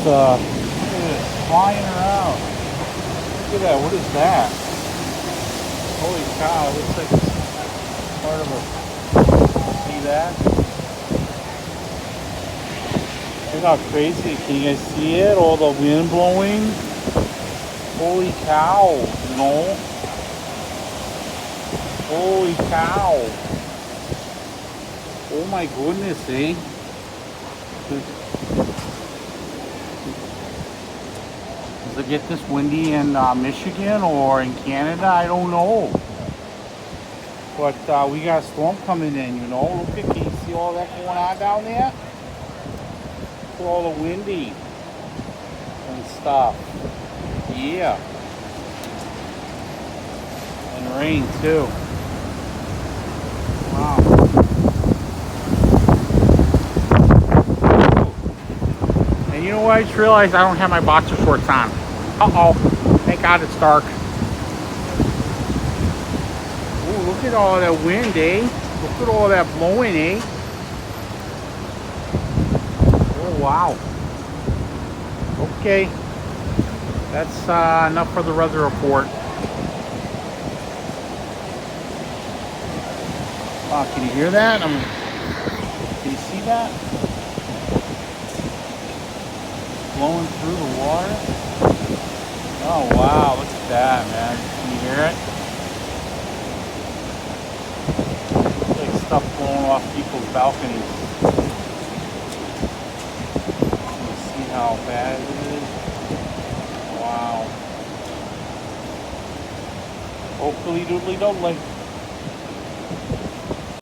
look at this, flying around. Look at that, what is that? Holy cow, it looks like it's part of a, see that? Look how crazy, can you guys see it? All the wind blowing. Holy cow, you know? Holy cow. Oh my goodness, eh? Does it get this windy in Michigan or in Canada? I don't know. But we got a storm coming in, you know? Look at, can you see all that going on down there? Look at all the windy and stuff. Yeah. And rain too. Wow. And you know what? I just realized I don't have my boxer shorts on. Uh-oh. Thank God it's dark. Ooh, look at all that wind, eh? Look at all that blowing, eh? Oh, wow. Okay. That's enough for the weather report. Wow, can you hear that? Can you see that? Blowing through the water. Oh wow, look at that, man. Can you hear it? It's like stuff blowing off people's balconies. Can you see how bad it is? Wow. Hopefully doodly doodly.